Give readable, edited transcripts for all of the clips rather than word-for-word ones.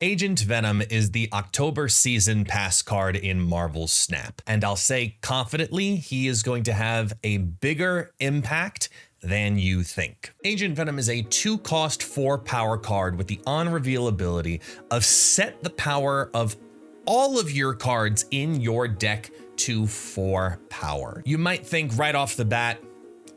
Agent Venom is the October season pass card in Marvel's Snap, and I'll say confidently he is going to have a bigger impact than you think. Agent Venom is a 2-cost 4-power card with the on-reveal ability of set the power of all of your cards in your deck to 4 power. You might think right off the bat,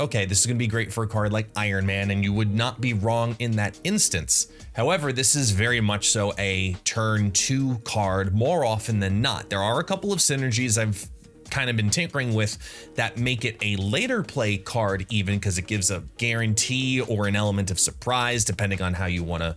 okay, this is going to be great for a card like Iron Man, and you would not be wrong in that instance. However, this is very much so a turn 2 card more often than not. There are a couple of synergies I've kind of been tinkering with that make it a later play card, even because it gives a guarantee or an element of surprise depending on how you want to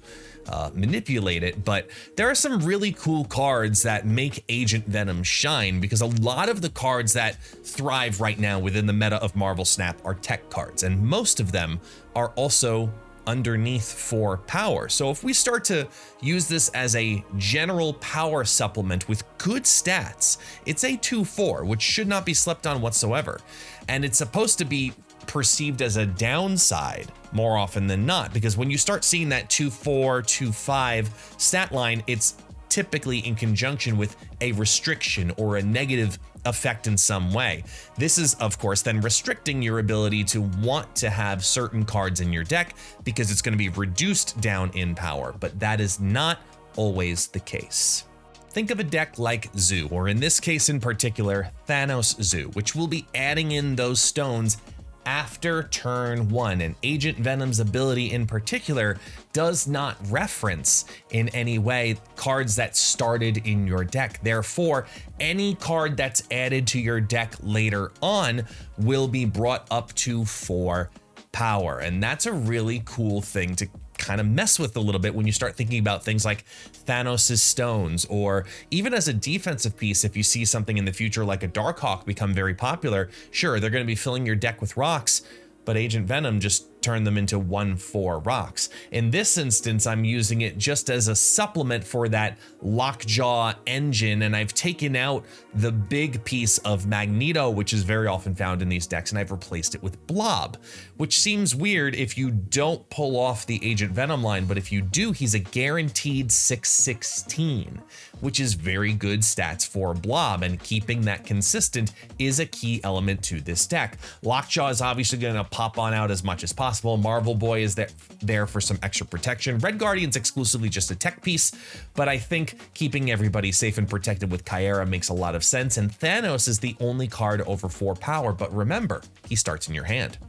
manipulate it. But there are some really cool cards that make Agent Venom shine, because a lot of the cards that thrive right now within the meta of Marvel Snap are tech cards, and most of them are also underneath 4 power. So if we start to use this as a general power supplement with good stats, it's a 2/4, which should not be slept on whatsoever. And it's supposed to be perceived as a downside more often than not, because when you start seeing that 2/4, 2/5 stat line, it's typically in conjunction with a restriction or a negative effect in some way. This is, of course, then restricting your ability to want to have certain cards in your deck because it's going to be reduced down in power, but that is not always the case. Think of a deck like Zoo, or in this case in particular, Thanos Zoo, which will be adding in those stones after turn 1, and Agent Venom's ability in particular does not reference in any way cards that started in your deck. Therefore, any card that's added to your deck later on will be brought up to 4 power, and that's a really cool thing to kind of mess with a little bit when you start thinking about things like Thanos' stones, or even as a defensive piece, if you see something in the future like a Darkhawk become very popular, sure, they're going to be filling your deck with rocks, but Agent Venom just turned them into 1/4 rocks. In this instance, I'm using it just as a supplement for that Lockjaw engine, and I've taken out the big piece of Magneto, which is very often found in these decks, and I've replaced it with Blob, which seems weird if you don't pull off the Agent Venom line, but if you do, he's a guaranteed 6/16, which is very good stats for Blob, and keeping that consistent is a key element to this deck. Lockjaw is obviously going to pop on out as much as possible. Marvel Boy is there for some extra protection. Red Guardian's exclusively just a tech piece, but I think keeping everybody safe and protected with Kyera makes a lot of sense, and Thanos is the only card over 4 power, but remember, he starts in your hand.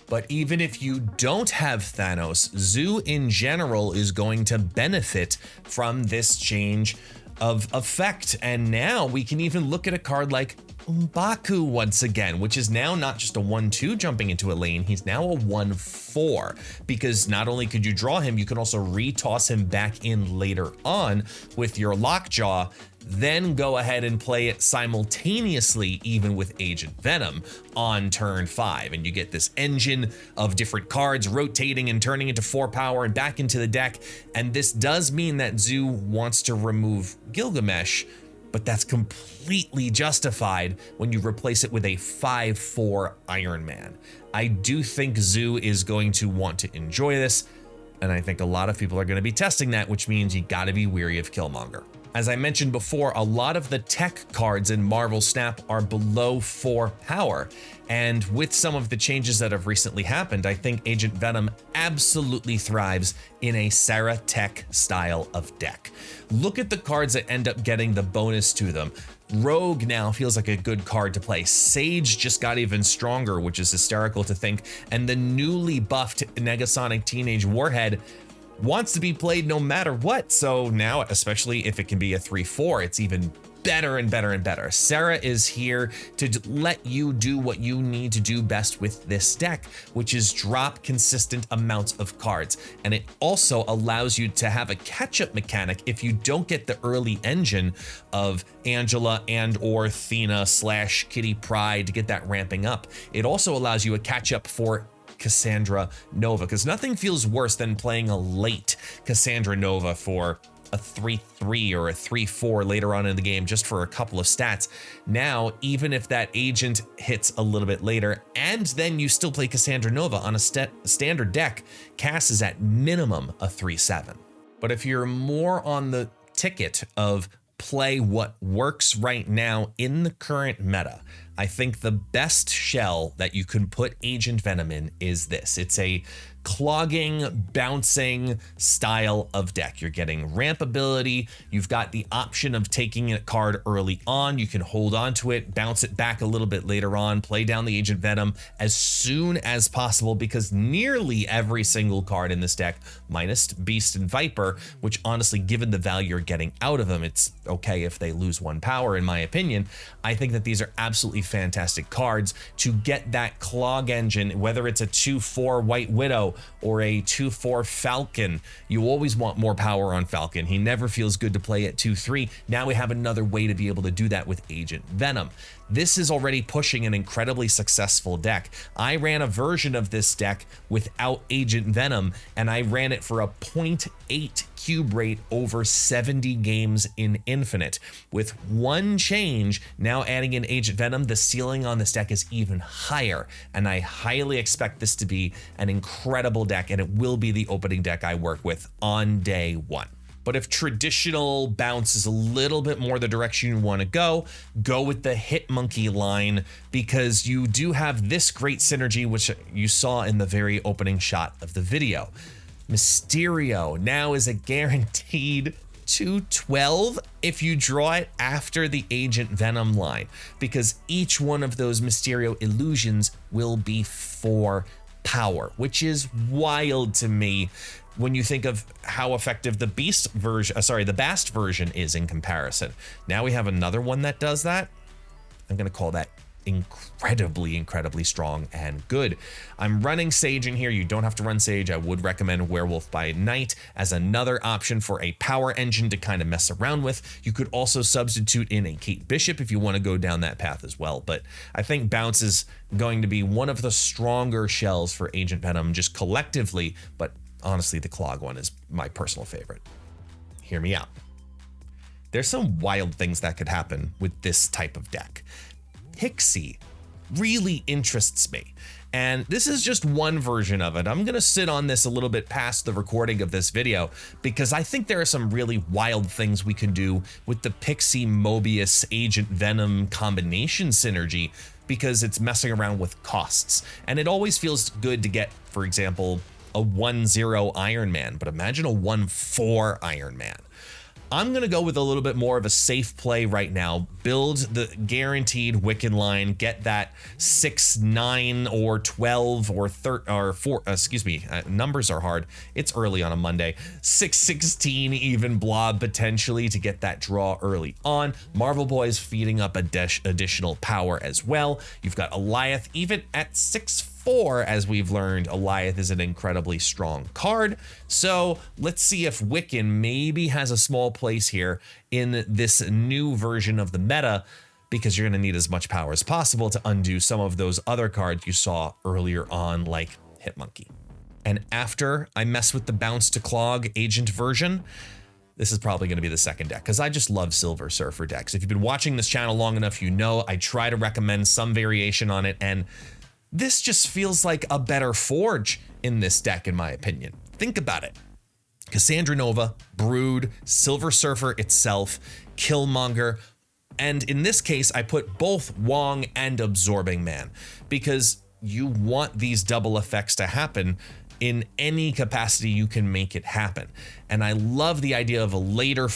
But even if you don't have Thanos, Zoo in general is going to benefit from this change of effect, and now we can even look at a card like MBakoo once again, which is now not just a 1/2 jumping into a lane, he's now a 1/4, because not only could you draw him, you can also retoss him back in later on with your Lockjaw, then go ahead and play it simultaneously even with Agent Venom on turn 5, and you get this engine of different cards rotating and turning into 4 power and back into the deck. And this does mean that Zoo wants to remove Gilgamesh, but that's completely justified when you replace it with a 5/4 Iron Man. I do think Zoo is going to want to enjoy this, and I think a lot of people are going to be testing that, which means you got to be weary of Killmonger. As I mentioned before, a lot of the tech cards in Marvel Snap are below 4 power, and with some of the changes that have recently happened, I think Agent Venom absolutely thrives in a Sera tech style of deck. Look at the cards that end up getting the bonus to them. Rogue now feels like a good card to play. Sage just got even stronger, which is hysterical to think, and the newly buffed Negasonic Teenage Warhead wants to be played no matter what. So now, especially if it can be a 3/4, it's even better and better and better. Sera is here to let you do what you need to do best with this deck, which is drop consistent amounts of cards. And it also allows you to have a catch-up mechanic if you don't get the early engine of Angela and or Thena / Kitty Pryde to get that ramping up. It also allows you a catch-up for Cassandra Nova, because nothing feels worse than playing a late Cassandra Nova for a 3/3 or a 3/4 later on in the game just for a couple of stats. Now, even if that agent hits a little bit later and then you still play Cassandra Nova on a standard deck, Cass is at minimum a 3/7. But if you're more on the ticket of play what works right now in the current meta, I think the best shell that you can put Agent Venom in is this. It's a clogging, bouncing style of deck. You're getting ramp ability. You've got the option of taking a card early on. You can hold on to it, bounce it back a little bit later on, play down the Agent Venom as soon as possible, because nearly every single card in this deck, minus Beast and Viper, which honestly, given the value you're getting out of them, it's okay if they lose 1 power, in my opinion. I think that these are absolutely fantastic cards to get that clog engine, whether it's a 2/4 White Widow or a 2/4 Falcon. You always want more power on Falcon. He never feels good to play at 2/3. Now we have another way to be able to do that with Agent Venom. This is already pushing an incredibly successful deck. I ran a version of this deck without Agent Venom, and I ran it for a 0.8 cube rate over 70 games in Infinite. With one change, now adding in Agent Venom, the ceiling on this deck is even higher, and I highly expect this to be an incredible deck, and it will be the opening deck I work with on day 1. But if traditional bounce is a little bit more the direction you want to go with the Hitmonkey line, because you do have this great synergy, which you saw in the very opening shot of the video. Mysterio now is a guaranteed 212 if you draw it after the Agent Venom line, because each one of those Mysterio illusions will be 4 power, which is wild to me when you think of how effective the Beast version, the Bast version is in comparison. Now we have another one that does that. I'm gonna call that incredibly strong and good. I'm running Sage in here. You don't have to run Sage. I would recommend Werewolf by Night as another option for a power engine to kind of mess around with. You could also substitute in a Kate Bishop if you want to go down that path as well. But I think Bounce is going to be one of the stronger shells for Agent Venom just collectively, but honestly, the Clog one is my personal favorite. Hear me out. There's some wild things that could happen with this type of deck. Pixie really interests me, and this is just one version of it. I'm gonna sit on this a little bit past the recording of this video, because I think there are some really wild things we can do with the Pixie Mobius Agent Venom combination synergy, because it's messing around with costs, and it always feels good to get, for example, a 1/0 Iron Man, but imagine a 1/4 Iron Man. I'm gonna go with a little bit more of a safe play right now. Build the guaranteed Wiccan line, get that 6, 9, or 12, or 4. Excuse me, numbers are hard. It's early on a Monday. 6, 16 even blob potentially to get that draw early on. Marvel Boys feeding up additional power as well. You've got Eliath even at 6/4, as we've learned, Eliath is an incredibly strong card. So let's see if Wiccan maybe has a small place here in this new version of the meta, because you're going to need as much power as possible to undo some of those other cards you saw earlier on, like Hitmonkey. And after I mess with the Bounce to Clog Agent version, this is probably going to be the second deck, because I just love Silver Surfer decks. If you've been watching this channel long enough, you know I try to recommend some variation on it, and this just feels like a better Forge in this deck, in my opinion. Think about it. Cassandra Nova, Brood, Silver Surfer itself, Killmonger, and in this case, I put both Wong and Absorbing Man, because you want these double effects to happen in any capacity you can make it happen. And I love the idea of a later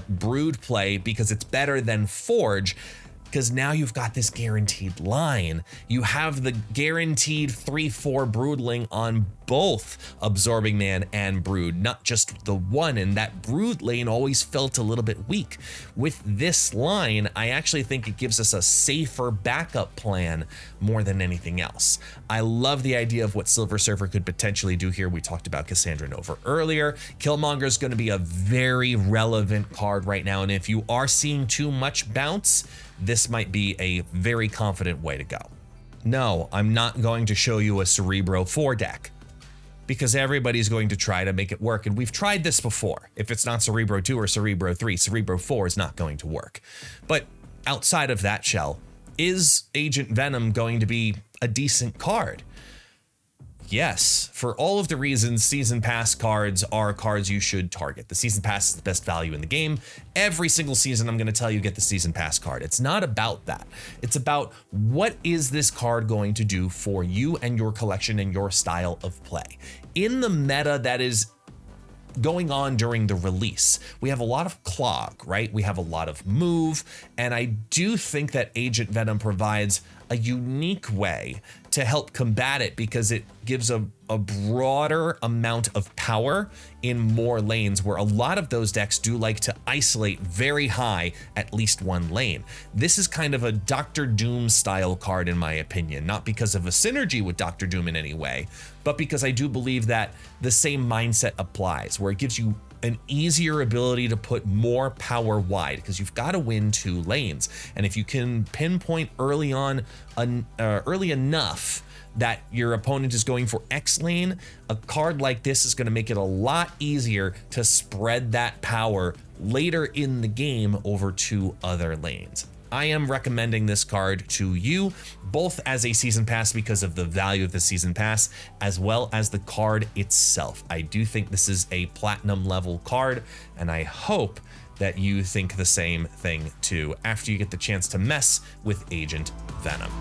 Brood play, because it's better than Forge, because now you've got this guaranteed line. You have the guaranteed 3/4 Broodling on both Absorbing Man and Brood, not just the one, and that Brood lane always felt a little bit weak. With this line, I actually think it gives us a safer backup plan more than anything else. I love the idea of what Silver Surfer could potentially do here. We talked about Cassandra Nova earlier. Killmonger is going to be a very relevant card right now, and if you are seeing too much bounce, this might be a very confident way to go. No, I'm not going to show you a Cerebro 4 deck, because everybody's going to try to make it work, and we've tried this before. If it's not Cerebro 2 or Cerebro 3, Cerebro 4 is not going to work. But outside of that shell, is Agent Venom going to be a decent card? yes, for all of the reasons, Season Pass cards are cards you should target. The Season Pass is the best value in the game. Every single season, I'm going to tell you get the Season Pass card. It's not about that. It's about what is this card going to do for you and your collection and your style of play. In the meta that is going on during the release, we have a lot of clog, right? We have a lot of move, and I do think that Agent Venom provides a unique way to help combat it because it gives a broader amount of power in more lanes, where a lot of those decks do like to isolate very high at least one lane. This is kind of a Dr. Doom style card in my opinion, not because of a synergy with Dr. Doom in any way, but because I do believe that the same mindset applies, where it gives you an easier ability to put more power wide, because you've got to win 2 lanes. And if you can pinpoint early on, early enough that your opponent is going for X lane, a card like this is going to make it a lot easier to spread that power later in the game over 2 other lanes. I am recommending this card to you, both as a Season Pass because of the value of the Season Pass, as well as the card itself. I do think this is a platinum level card, and I hope that you think the same thing too after you get the chance to mess with Agent Venom.